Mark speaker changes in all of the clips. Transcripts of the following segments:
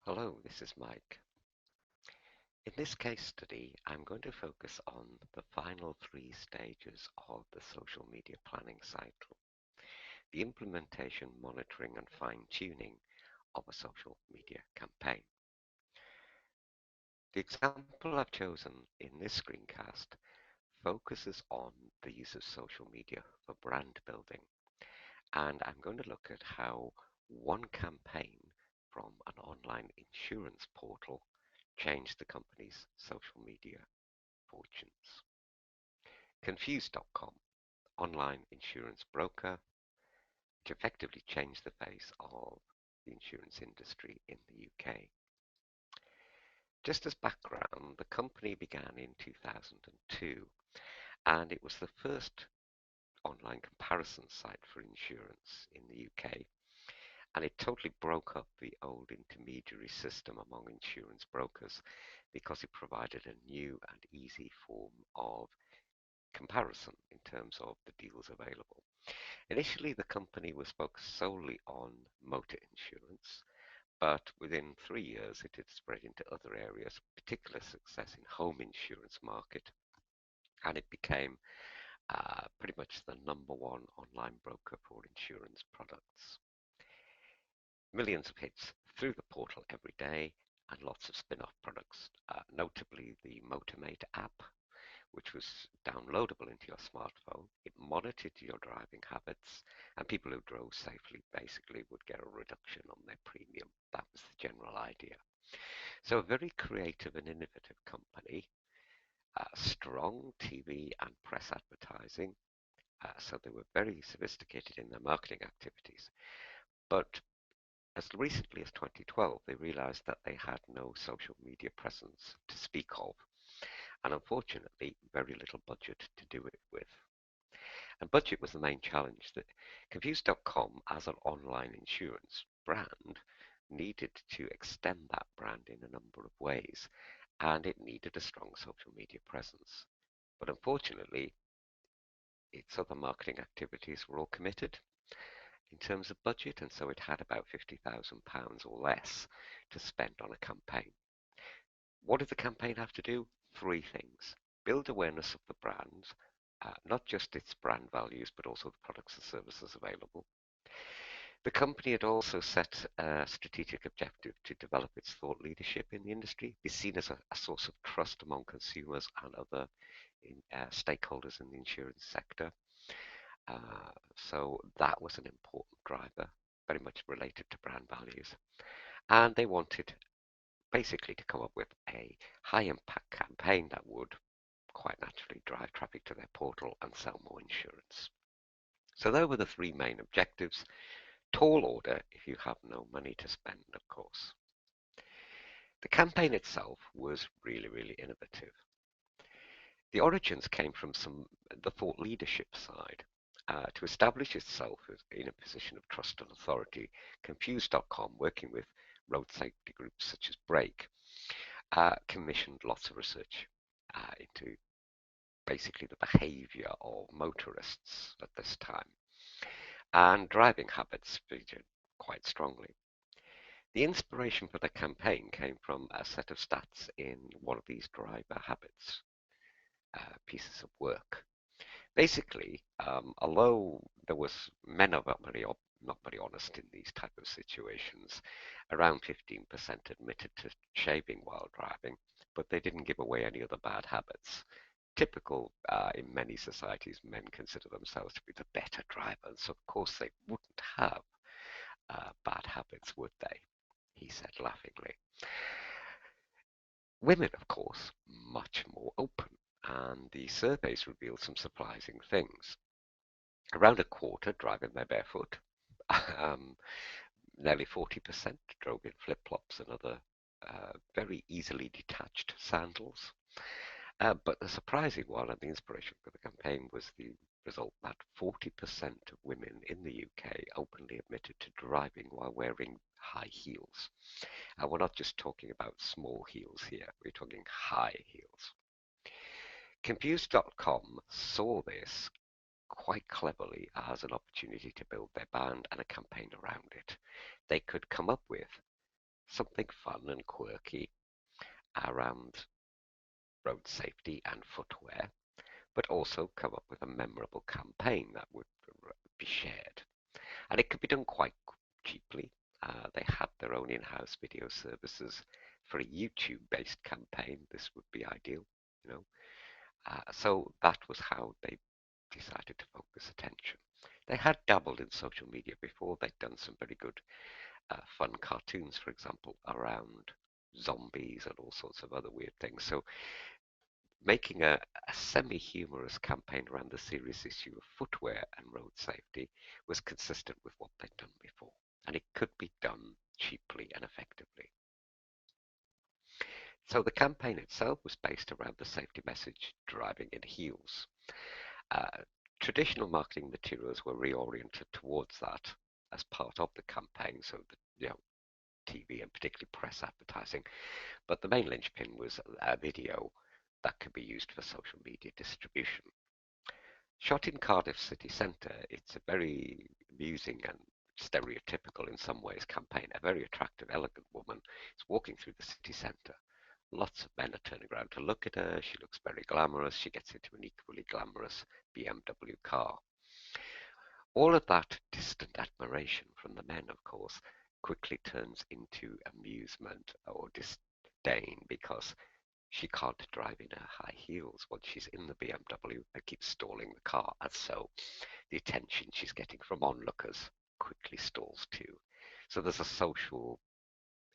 Speaker 1: Hello, this is Mike. In this case study, I'm going to focus on the final three stages of the social media planning cycle, the implementation, monitoring, and fine-tuning of a social media campaign. The example I've chosen in this screencast focuses on the use of social media for brand building, and I'm going to look at how one campaign from an online insurance portal changed the company's social media fortunes. Confused.com, online insurance broker, which effectively changed the face of the insurance industry in the UK. Just as background, the company began in 2002, and it was the first online comparison site for insurance in the UK, and it totally broke up the old intermediary system among insurance brokers because it provided a new and easy form of comparison in terms of the deals available. Initially, the company was focused solely on motor insurance, but within 3 years it had spread into other areas, particular success in home insurance market, and it became pretty much the number one online broker for insurance products. Millions of hits through the portal every day and lots of spin-off products, notably the Motormate app, which was downloadable into your smartphone. It monitored your driving habits, and people who drove safely basically would get a reduction on their premium. That was the general idea. So a very creative and innovative company, strong TV and press advertising, so they were very sophisticated in their marketing activities. But as recently as 2012, they realized that they had no social media presence to speak of, and unfortunately, very little budget to do it with. And budget was the main challenge. That Confused.com, as an online insurance brand, needed to extend that brand in a number of ways, and it needed a strong social media presence. But unfortunately, its other marketing activities were all committed in terms of budget, and so it had about £50,000 or less to spend on a campaign. What did the campaign have to do? Three things. Build awareness of the brand, not just its brand values, but also the products and services available. The company had also set a strategic objective to develop its thought leadership in the industry, be seen as a source of trust among consumers and other stakeholders in the insurance sector. So that was an important driver, very much related to brand values. And they wanted basically to come up with a high impact campaign that would quite naturally drive traffic to their portal and sell more insurance. So those were the three main objectives. Tall order if you have no money to spend, of course. The campaign itself was really, really innovative. The origins came from the thought leadership side. To establish itself in a position of trust and authority, Confused.com, working with road safety groups such as Brake, commissioned lots of research into basically the behavior of motorists at this time, and driving habits featured quite strongly. The inspiration for the campaign came from a set of stats in one of these driver habits pieces of work. Basically, although there was men are not very honest in these type of situations, around 15% admitted to shaving while driving, but they didn't give away any other bad habits. Typical in many societies, men consider themselves to be the better drivers, so of course they wouldn't have bad habits, would they? He said laughingly. Women, of course, much more open, and the surveys revealed some surprising things. Around a quarter drive in their barefoot. Um, Nearly 40% drove in flip-flops and other very easily detached sandals. But the surprising one and the inspiration for the campaign was the result that 40% of women in the UK openly admitted to driving while wearing high heels. And we're not just talking about small heels here, we're talking high heels. Confused.com saw this quite cleverly as an opportunity to build their brand and a campaign around it. They could come up with something fun and quirky around road safety and footwear, but also come up with a memorable campaign that would be shared. And it could be done quite cheaply. They had their own in-house video services. For a YouTube-based campaign, this would be ideal, you know. So that was how they decided to focus attention. They had dabbled in social media before. They'd done some very good fun cartoons, for example, around zombies and all sorts of other weird things. So making a semi-humorous campaign around the serious issue of footwear and road safety was consistent with what they'd done before. And it could be done cheaply and effectively. So the campaign itself was based around the safety message, driving in heels. Uh, Traditional marketing materials were reoriented towards that as part of the campaign, so that, TV and particularly press advertising. But the main linchpin was a video that could be used for social media distribution. Shot in Cardiff city centre, it's a very amusing and stereotypical in some ways campaign. A very attractive, elegant woman is walking through the city centre. Lots of men are turning around to look at her. She looks very glamorous. She gets into an equally glamorous BMW car. All of that distant admiration from the men, of course, quickly turns into amusement or disdain because she can't drive in her high heels once she's in the BMW and keeps stalling the car. And so the attention she's getting from onlookers quickly stalls too. So there's a social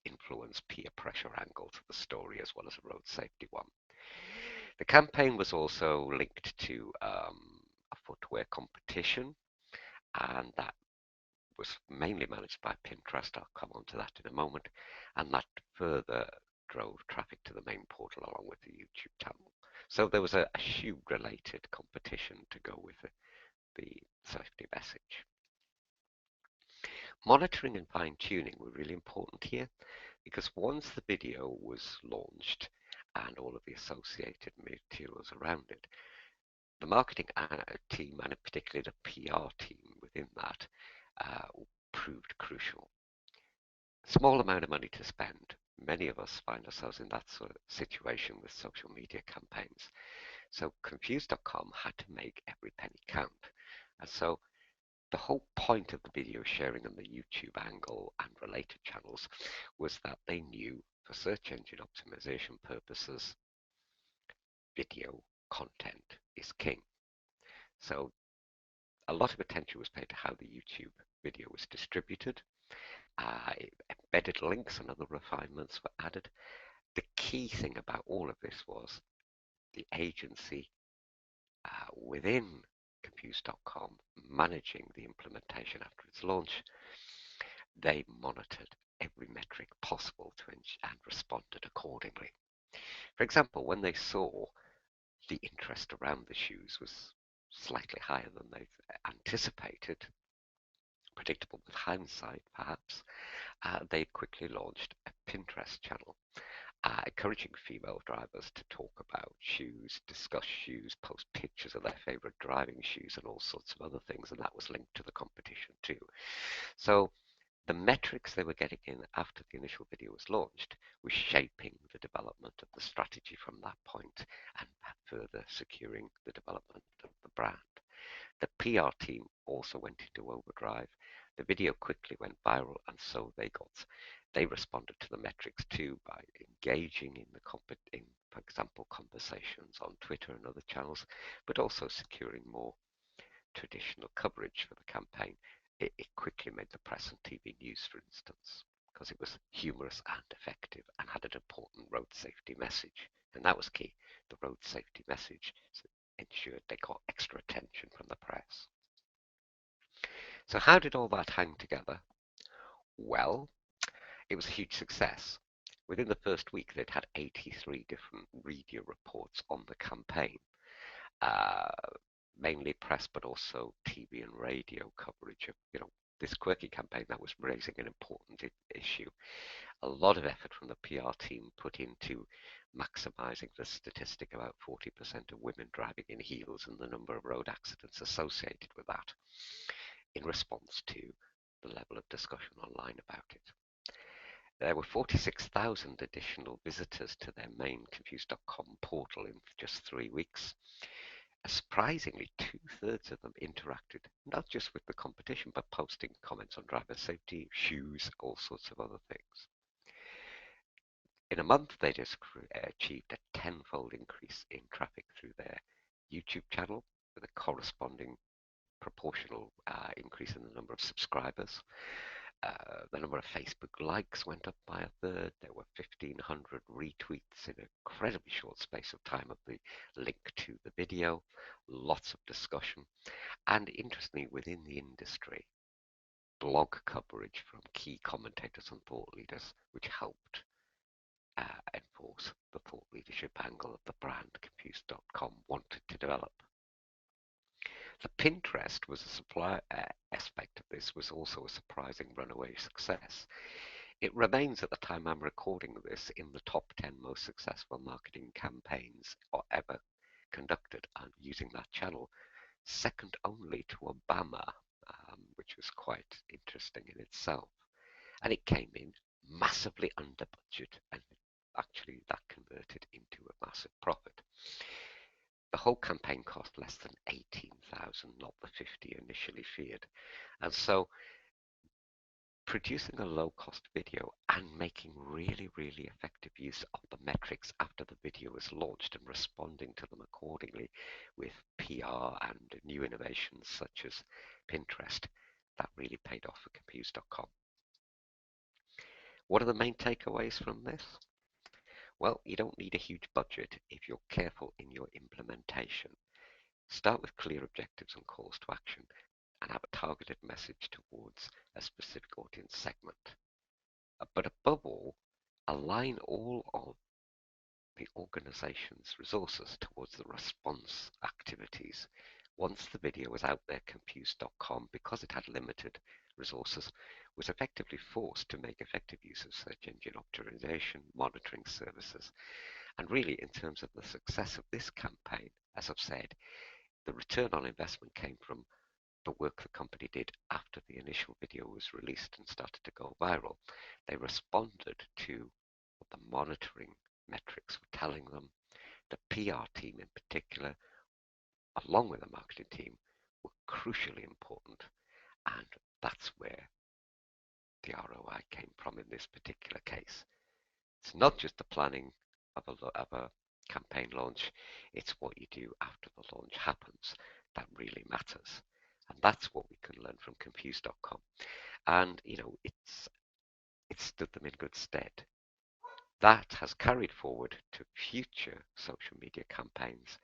Speaker 1: influence peer pressure angle to the story as well as a road safety one. The campaign was also linked to a footwear competition, and that was mainly managed by Pinterest. I'll come on to that in a moment. And that further drove traffic to the main portal along with the YouTube channel. So there was a shoe-related competition to go with the safety message. Monitoring and fine-tuning were really important here because once the video was launched and all of the associated materials around it, the marketing team and particularly the PR team within that proved crucial. Small amount of money to spend. Many of us find ourselves in that sort of situation with social media campaigns. So Confused.com had to make every penny count. And so the whole point of the video sharing on the YouTube angle and related channels was that they knew for search engine optimization purposes, video content is king. So a lot of attention was paid to how the YouTube video was distributed. Embedded links and other refinements were added. The key thing about all of this was the agency within Confused.com managing the implementation after its launch. They monitored every metric possible and responded accordingly. For example, when they saw the interest around the shoes was slightly higher than they anticipated, predictable with hindsight perhaps, they quickly launched a Pinterest channel, encouraging female drivers to talk about shoes, discuss shoes, post pictures of their favorite driving shoes and all sorts of other things, and that was linked to the competition too. So the metrics they were getting in after the initial video was launched was shaping the development of the strategy from that point and further securing the development of the brand. The PR team also went into overdrive. The video quickly went viral, and so they responded to the metrics too by engaging in for example, conversations on Twitter and other channels, but also securing more traditional coverage for the campaign. It quickly made the press and TV news, for instance, because it was humorous and effective and had an important road safety message. And that was key. The road safety message ensured they got extra attention from the press. So how did all that hang together? Well, it was a huge success. Within the first week, they'd had 83 different media reports on the campaign. Mainly press, but also TV and radio coverage of, this quirky campaign that was raising an important issue. A lot of effort from the PR team put into maximizing the statistic about 40% of women driving in heels and the number of road accidents associated with that in response to the level of discussion online about it. There were 46,000 additional visitors to their main Confused.com portal in just 3 weeks. Surprisingly, two-thirds of them interacted not just with the competition, but posting comments on driver safety, shoes, all sorts of other things. In a month, they just achieved a tenfold increase in traffic through their YouTube channel, with a corresponding proportional increase in the number of subscribers. The number of Facebook likes went up by a third. There were 1,500 retweets in an incredibly short space of time of the link to the video. Lots of discussion. And interestingly, within the industry, blog coverage from key commentators and thought leaders, which helped enforce the thought leadership angle of the brand Confused.com wanted to develop. The Pinterest was a supply aspect of this was also a surprising runaway success. It remains at the time I'm recording this in the top 10 most successful marketing campaigns ever conducted using that channel, second only to Obama, which was quite interesting in itself. And it came in massively under budget, and actually that converted into a massive profit. The whole campaign cost less than 18,000, not the 50 initially feared. And so producing a low-cost video and making really, really effective use of the metrics after the video was launched and responding to them accordingly with PR and new innovations such as Pinterest, that really paid off for Confused.com. What are the main takeaways from this? Well, you don't need a huge budget if you're careful in your implementation. Start with clear objectives and calls to action, and have a targeted message towards a specific audience segment. But above all, align all of the organization's resources towards the response activities. Once the video was out there, Confused.com, because it had limited resources, was effectively forced to make effective use of search engine optimization, monitoring services. And really, in terms of the success of this campaign, as I've said, the return on investment came from the work the company did after the initial video was released and started to go viral. They responded to what the monitoring metrics were telling them. The PR team in particular, along with the marketing team, were crucially important, and that's where the ROI came from in this particular case. It's not just the planning of a campaign launch, it's what you do after the launch happens that really matters. And that's what we can learn from Confused.com. And, it stood them in good stead. That has carried forward to future social media campaigns.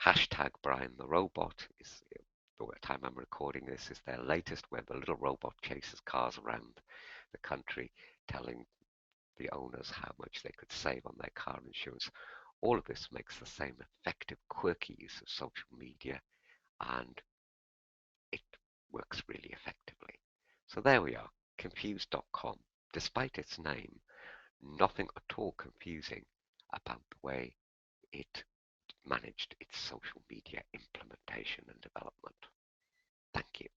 Speaker 1: Hashtag Brian the Robot is the time I'm recording this is their latest, where the little robot chases cars around the country telling the owners how much they could save on their car insurance. All of this makes the same effective, quirky use of social media, and it works really effectively. So there we are, Confused.com. Despite its name, nothing at all confusing about the way it managed its social media implementation and development. Thank you.